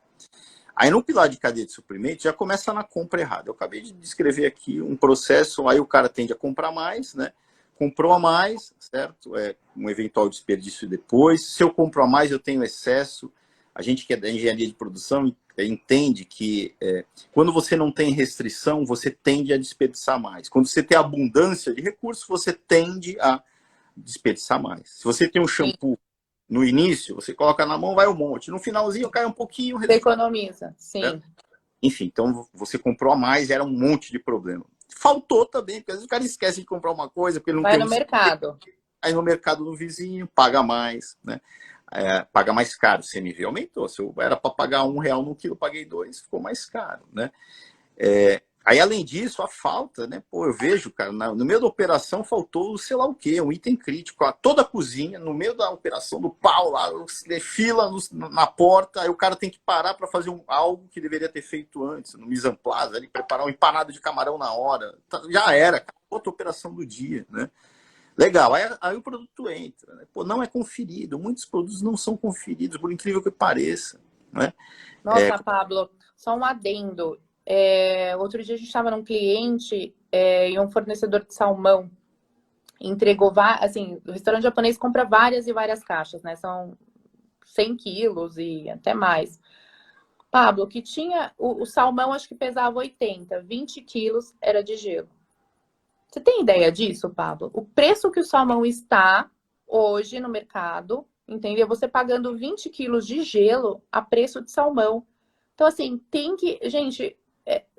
Aí, no pilar de cadeia de suprimentos, já começa na compra errada. Eu acabei de descrever aqui um processo, aí o cara tende a comprar mais, né? Comprou a mais, certo? Um eventual desperdício depois. Se eu compro a mais, eu tenho excesso. A gente que é da engenharia de produção entende que quando você não tem restrição, você tende a desperdiçar mais. Quando você tem abundância de recursos, você tende a desperdiçar mais. Se você tem um shampoo no início, você coloca na mão, vai um monte. No finalzinho, cai um pouquinho. Você economiza, sim. Enfim, então você comprou a mais, era um monte de problema. Faltou também, porque às vezes o cara esquece de comprar uma coisa, porque ele não vai no mercado. Aí no mercado do vizinho, paga mais, né? Paga mais caro. O CMV aumentou. Se eu era para pagar R$1 no quilo, paguei 2, ficou mais caro, né? Aí, além disso, a falta, né? Pô, eu vejo, cara, no meio da operação faltou, sei lá o quê, um item crítico. Toda a cozinha, no meio da operação do pau lá, fila na porta, aí o cara tem que parar para fazer algo que deveria ter feito antes, no mise en place, ali, preparar um empanado de camarão na hora. Já era, outra operação do dia, né? Legal, aí o produto entra, né? Pô, não é conferido, muitos produtos não são conferidos, por incrível que pareça, né? Nossa, Pablo, só um adendo. Outro dia a gente estava num cliente e um fornecedor de salmão entregou, assim, o restaurante japonês compra várias e várias caixas, né? São 100 quilos e até mais. Pablo, que tinha, o salmão acho que pesava 80, 20 quilos era de gelo. Você tem ideia disso, Pablo? O preço que o salmão está hoje no mercado, entendeu? Você pagando 20 quilos de gelo a preço de salmão. Então, assim, tem que... Gente,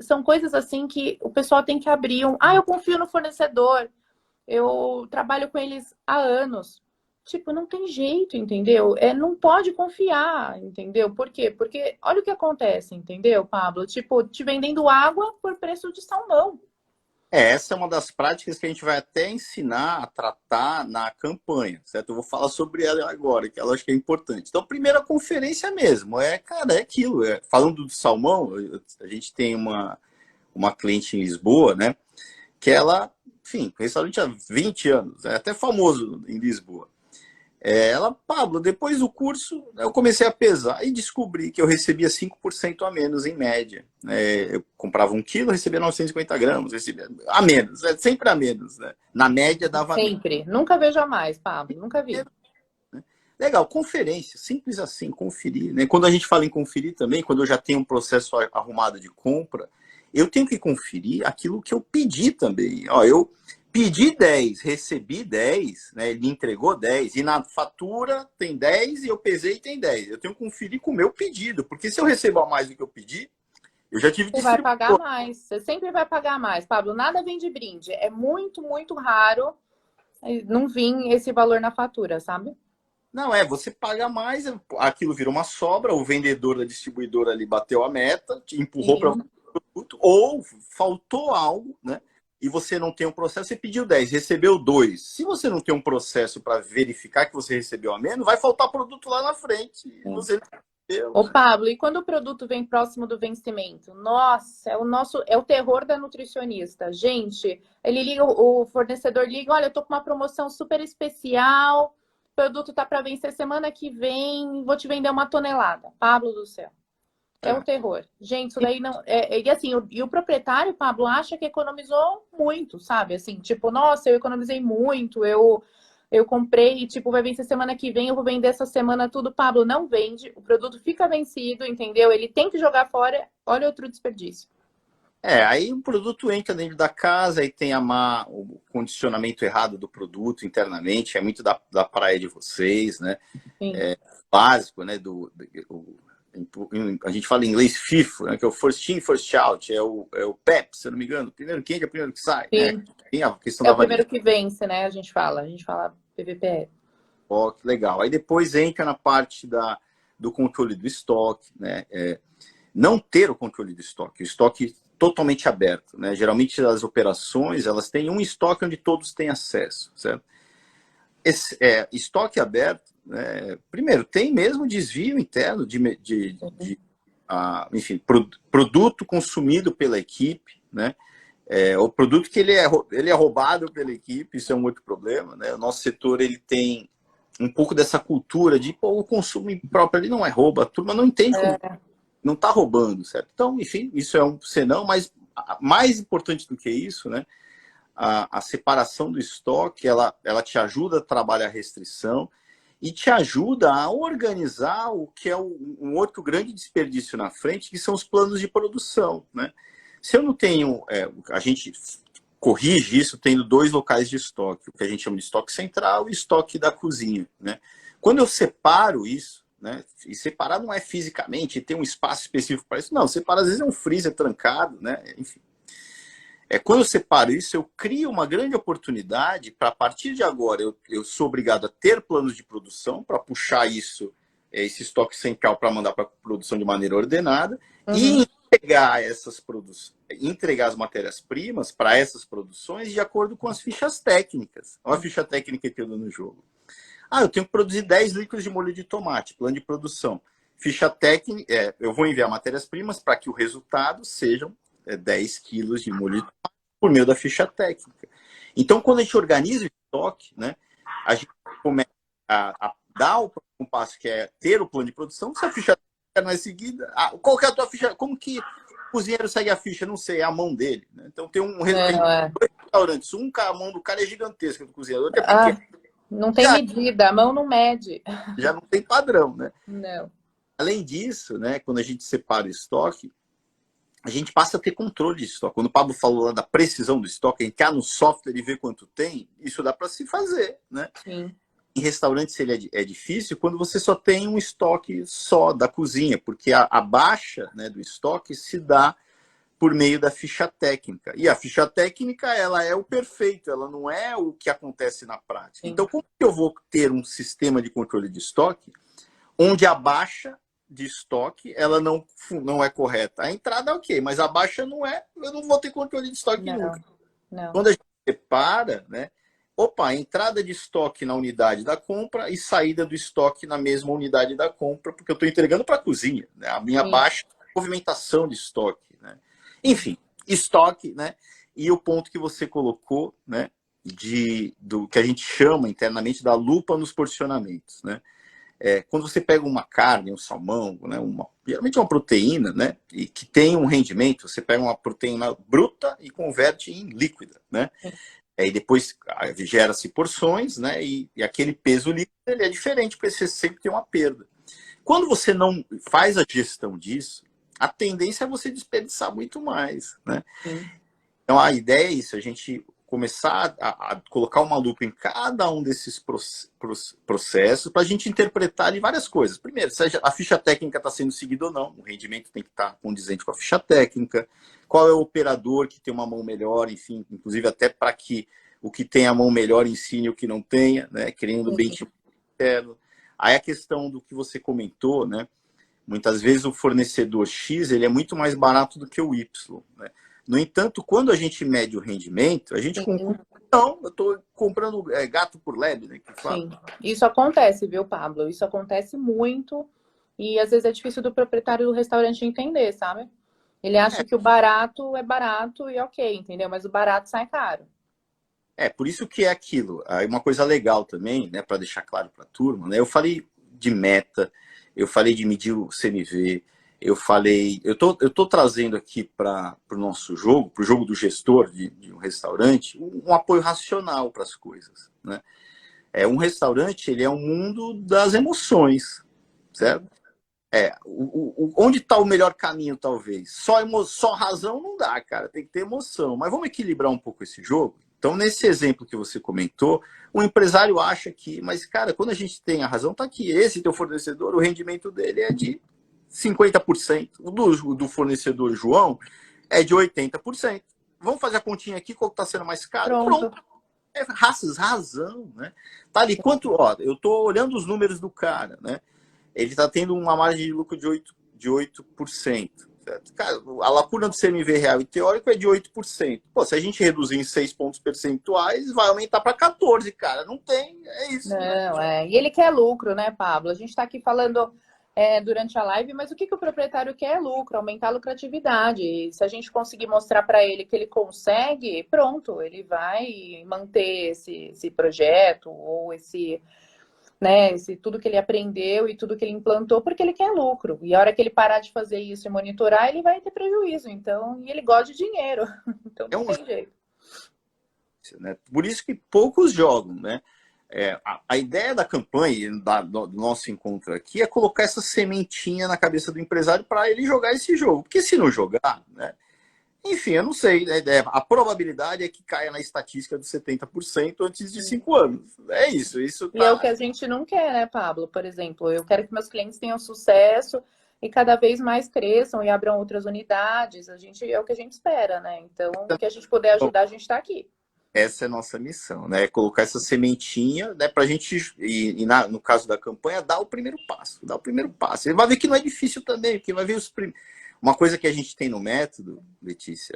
são coisas assim que o pessoal tem que abrir eu confio no fornecedor. Eu trabalho com eles há anos. Tipo, não tem jeito, entendeu? Não pode confiar, entendeu? Por quê? Porque olha o que acontece, entendeu, Pablo? Tipo, te vendendo água por preço de salmão. Essa é uma das práticas que a gente vai até ensinar a tratar na campanha, certo? Eu vou falar sobre ela agora, que ela acho que é importante. Então, primeira conferência mesmo, cara, é aquilo. Falando do salmão, a gente tem uma cliente em Lisboa, né? Que ela, enfim, restaurante há 20 anos, é até famoso em Lisboa. Ela, Pablo, depois do curso, eu comecei a pesar e descobri que eu recebia 5% a menos em média. Eu comprava 1 quilo, recebia 950 gramas, recebia a menos, sempre a menos. Né? Na média dava sempre. Menos. Nunca vejo a mais, Pablo, nunca vi. Legal, conferência, simples assim, conferir, né? Quando a gente fala em conferir também, quando eu já tenho um processo arrumado de compra, eu tenho que conferir aquilo que eu pedi também. Ó, eu pedi 10, recebi 10, né? Ele entregou 10, e na fatura tem 10 e eu pesei e tem 10. Eu tenho que conferir com o meu pedido, porque se eu recebo a mais do que eu pedi, eu já tive Você vai pagar distribuidor. mais, você sempre vai pagar mais, Pablo. Nada vem de brinde. É muito, muito raro não vir esse valor na fatura, sabe? Não, você paga mais, aquilo vira uma sobra, o vendedor da distribuidora ali bateu a meta, te empurrou para o Sim. produto, ou faltou algo, né? E você não tem um processo, você pediu 10, recebeu 2. Se você não tem um processo para verificar que você recebeu a menos, vai faltar produto lá na frente. E Sim. você não recebeu. Ô, Pablo, e quando o produto vem próximo do vencimento? Nossa, é o terror da nutricionista. Gente, ele liga, o fornecedor liga, olha, eu tô com uma promoção super especial, o produto tá para vencer semana que vem, vou te vender uma tonelada. Pablo do céu. É o É. terror. Gente, isso daí não. E assim, o proprietário, Pablo, acha que economizou muito, sabe? Assim, tipo, nossa, eu economizei muito, eu comprei, tipo, vai vencer semana que vem, eu vou vender essa semana tudo. Pablo, não vende, o produto fica vencido, entendeu? Ele tem que jogar fora, olha outro desperdício. Aí o produto entra dentro da casa, aí tem o condicionamento errado do produto internamente, é muito da praia de vocês, né? Sim, Básico, né? A gente fala em inglês FIFO, né, que é o First In, First Out, é o PEP, se eu não me engano, primeiro quem é o primeiro que sai, né? sim. Tem a questão É da o primeiro validade. que vence, né? A gente fala PVPE. Ó, que legal. Aí depois entra na parte do controle do estoque, né? Não ter o controle do estoque, o estoque totalmente aberto, né? Geralmente as operações, elas têm um estoque onde todos têm acesso, certo? Esse estoque aberto, né, primeiro, tem mesmo desvio interno enfim, produto consumido pela equipe, né? O produto que ele é roubado pela equipe, isso é um outro problema, né? O nosso setor ele tem um pouco dessa cultura de o consumo próprio ali não é roubo, a turma não entende como não está roubando, certo? Então, enfim, isso é um senão, mas mais importante do que isso, né? A separação do estoque, ela te ajuda a trabalhar a restrição e te ajuda a organizar o que é um outro grande desperdício na frente, que são os planos de produção, né? Se eu não tenho, a gente corrige isso tendo 2 locais de estoque, o que a gente chama de estoque central e estoque da cozinha, né? Quando eu separo isso, né? E separar não é fisicamente, ter um espaço específico para isso, não. Separar às vezes é um freezer trancado, né? Enfim. Quando eu separo isso, eu crio uma grande oportunidade para, a partir de agora, eu sou obrigado a ter planos de produção para puxar esse estoque central para mandar para a produção de maneira ordenada Uhum. e entregar as matérias-primas para essas produções de acordo com as fichas técnicas. Olha a ficha técnica que eu dou no jogo. Eu tenho que produzir 10 litros de molho de tomate, plano de produção. Ficha técnica, eu vou enviar matérias-primas para que o resultado sejam 10 quilos de molho de tomate por meio da ficha técnica. Então, quando a gente organiza o estoque, né, a gente começa a dar o próximo passo, que é ter o plano de produção. Se a ficha técnica não é seguida, qual que é a tua ficha? Como que o cozinheiro segue a ficha? Não sei, é a mão dele. Né? Então, tem Não, é. 2 restaurantes. A mão do cara é gigantesca, do cozinheiro, outro é Ah, pequeno. não tem Já, medida, a mão não mede. já não tem padrão, né? Não. Além disso, né, quando a gente separa o estoque, a gente passa a ter controle de estoque. Quando o Pablo falou lá da precisão do estoque, entrar no software e ver quanto tem, isso dá para se fazer, né? Sim. Em restaurantes ele é difícil quando você só tem um estoque só da cozinha, porque a baixa, né, do estoque se dá por meio da ficha técnica. E a ficha técnica, ela é o perfeito, ela não é o que acontece na prática. Sim. Então, como que eu vou ter um sistema de controle de estoque onde a baixa de estoque ela não é correta? A entrada é ok, mas a baixa não é, eu não vou ter controle de estoque nunca. Não, não. Quando a gente separa, né? Opa, entrada de estoque na unidade da compra e saída do estoque na mesma unidade da compra, porque eu estou entregando para a cozinha, né? A minha Sim. baixa movimentação de estoque, né? Enfim, estoque, né? E o ponto que você colocou, né? Do que a gente chama internamente da lupa nos porcionamentos, né? Quando você pega uma carne, um salmão, né, geralmente uma proteína, né, e que tem um rendimento, você pega uma proteína bruta e converte em líquida, né? Aí depois gera-se porções, né? E aquele peso líquido ele é diferente, porque você sempre tem uma perda. Quando você não faz a gestão disso, a tendência é você desperdiçar muito mais, né? Sim. Então a ideia é isso, a gente começar a colocar uma lupa em cada um desses processos para a gente interpretar ali várias coisas. Primeiro, se a ficha técnica está sendo seguida ou não, o rendimento tem que estar condizente com a ficha técnica, qual é o operador que tem uma mão melhor, enfim, inclusive até para que o que tem a mão melhor ensine o que não tenha, né? Criando benchmark interno. Aí a questão do que você comentou, né? Muitas vezes o fornecedor X ele é muito mais barato do que o Y, né? No entanto, quando a gente mede o rendimento, a gente conclui, não, eu estou comprando gato por lebre, né? Que fala. Sim, isso acontece, viu, Pablo? Isso acontece muito e às vezes é difícil do proprietário do restaurante entender, sabe? Ele acha que o barato é barato e ok, entendeu? Mas o barato sai caro. Por isso que é aquilo. Aí uma coisa legal também, né, para deixar claro para a turma, né? Eu falei de meta, eu falei de medir o CMV, eu tô trazendo aqui para o nosso jogo, para o jogo do gestor de um restaurante, um apoio racional para as coisas, né? Um restaurante, ele é um mundo das emoções, certo? Onde está o melhor caminho, talvez? Só razão não dá, cara. Tem que ter emoção. Mas vamos equilibrar um pouco esse jogo? Então, nesse exemplo que você comentou, o empresário acha que, mas, cara, quando a gente tem a razão, tá aqui. Esse teu fornecedor, o rendimento dele é de 50%. O do fornecedor João é de 80%. Vamos fazer a continha aqui, qual está sendo mais caro? Pronto. Pronto. Razão, né? Tá ali, quanto, ó, eu tô olhando os números do cara, né? Ele está tendo uma margem de lucro de 8%. Certo? Cara, a lacuna do CMV real e teórico é de 8%. Pô, se a gente reduzir em 6 pontos percentuais, vai aumentar para 14, cara. Não tem, é isso. Não, E ele quer lucro, né, Pablo? A gente está aqui falando durante a live, mas o que o proprietário quer é lucro, aumentar a lucratividade. E se a gente conseguir mostrar para ele que ele consegue, pronto, ele vai manter esse projeto ou né, tudo que ele aprendeu e tudo que ele implantou, porque ele quer lucro. E a hora que ele parar de fazer isso e monitorar, ele vai ter prejuízo. Então, e ele gosta de dinheiro. Então, não tem jeito. Né? Por isso que poucos jogam, né? A ideia da campanha, do nosso encontro aqui, é colocar essa sementinha na cabeça do empresário para ele jogar esse jogo. Porque se não jogar, né? Enfim, eu não sei. Né? A probabilidade é que caia na estatística dos 70% antes de 5 anos. É isso. E é o que a gente não quer, né, Pablo? Por exemplo, eu quero que meus clientes tenham sucesso e cada vez mais cresçam e abram outras unidades. É o que a gente espera, né? Então, o que a gente puder ajudar, a gente está aqui. Essa é a nossa missão, né? Colocar essa sementinha, né? Para a gente, no caso da campanha, dar o primeiro passo. Dar o primeiro passo. Ele vai ver que não é difícil também, porque vai ver uma coisa que a gente tem no método, Letícia,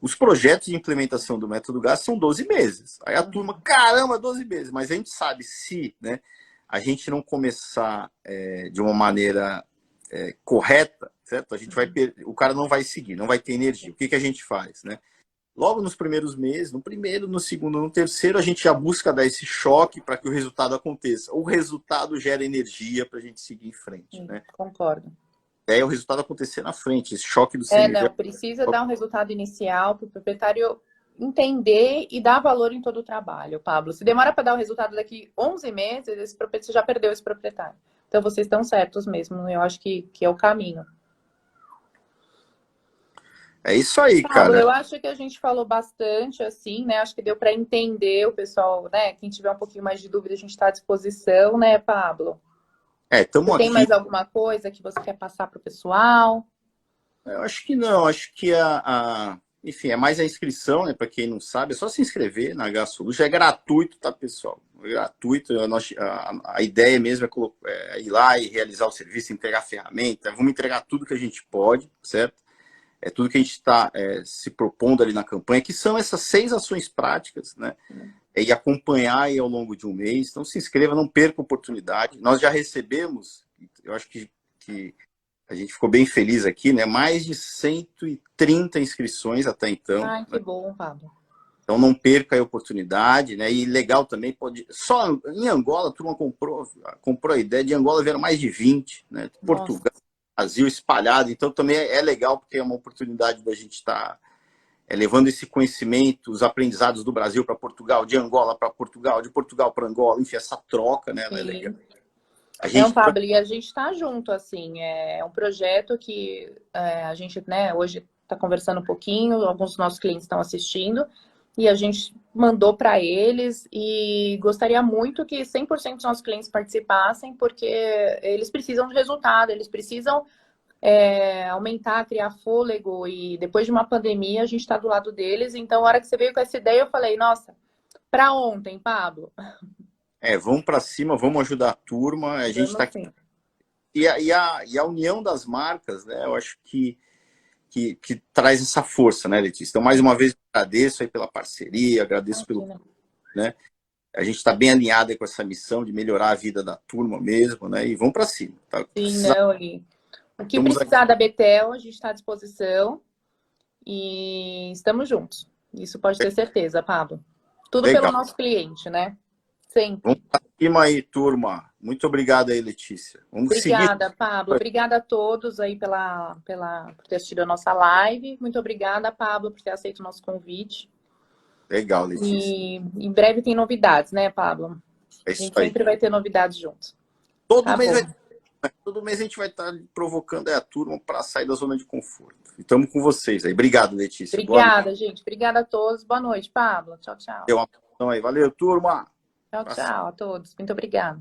os projetos de implementação do método GAS são 12 meses. Aí a turma, caramba, 12 meses. Mas a gente sabe se, né, a gente não começar de uma maneira correta, certo? O cara não vai seguir, não vai ter energia. O que a gente faz, né? Logo nos primeiros meses, no primeiro, no segundo, no terceiro, a gente já busca dar esse choque para que o resultado aconteça. O resultado gera energia para a gente seguir em frente. Né? Concordo. O resultado acontecer na frente, esse choque do CMV. Não, precisa dar um resultado inicial para o proprietário entender e dar valor em todo o trabalho, Pablo. Se demora para dar o resultado daqui 11 meses, você já perdeu esse proprietário. Então, vocês estão certos mesmo. Eu acho que é o caminho. É isso aí, Pablo, cara. eu acho que a gente falou bastante, assim, né? Acho que deu para entender o pessoal, né? Quem tiver um pouquinho mais de dúvida, a gente está à disposição, né, Pablo? Estamos aqui. Tem mais alguma coisa que você quer passar para o pessoal? Eu acho que não. Acho que enfim, é mais a inscrição, né? Para quem não sabe, é só se inscrever na HSolution. É gratuito, tá, pessoal? É gratuito. A ideia mesmo é ir lá e realizar o serviço, entregar a ferramenta. Vamos entregar tudo que a gente pode, certo? É tudo que a gente está se propondo ali na campanha, que são essas 6 ações práticas, né? E acompanhar aí ao longo de um mês. Então, se inscreva, não perca a oportunidade. Nós já recebemos, eu acho que a gente ficou bem feliz aqui, né? Mais de 130 inscrições até então. Ai, que bom, Pablo. Então, não perca a oportunidade, né? E legal também, só em Angola, a turma comprou a ideia de Angola, vieram mais de 20, né? Portugal. Brasil espalhado, então também é legal porque é uma oportunidade da gente estar levando esse conhecimento, os aprendizados do Brasil para Portugal, de Angola para Portugal, de Portugal para Angola, enfim, essa troca, né, ela é legal. Pablo, e a gente está junto, assim, é um projeto que a gente, né, hoje está conversando um pouquinho, alguns dos nossos clientes estão assistindo, e a gente mandou para eles, e gostaria muito que 100% dos nossos clientes participassem, porque eles precisam de resultado, eles precisam aumentar, criar fôlego, e depois de uma pandemia a gente está do lado deles. Então, a hora que você veio com essa ideia, eu falei, nossa, para ontem, Pablo. Vamos para cima, vamos ajudar a turma, a gente está aqui. E a união das marcas, né, eu acho que traz essa força, né, Letícia? Então, mais uma vez, agradeço aí pela parceria, agradeço pelo... Né? A gente está bem alinhado aí com essa missão de melhorar a vida da turma mesmo, né? E vamos para cima. Tá? Sim, não, e o que precisar da Betel, a gente está à disposição e estamos juntos. Isso pode ter certeza, Pablo. Tudo pelo nosso cliente, né? Sempre. Vamos para cima aí, turma. Muito obrigado aí, Letícia. Obrigada, Pablo. Obrigada a todos aí por ter assistido a nossa live. Muito obrigada, Pablo, por ter aceito o nosso convite. Legal, Letícia. E em breve tem novidades, né, Pablo? É isso aí. A gente sempre vai ter novidades juntos. Todo mês a gente vai estar provocando a turma para sair da zona de conforto. E estamos com vocês aí. Obrigado, Letícia. Obrigada, gente. Obrigada a todos. Boa noite, Pablo. Tchau, tchau. Deu uma aí. Valeu, turma. Tchau, tchau a todos. Muito obrigada.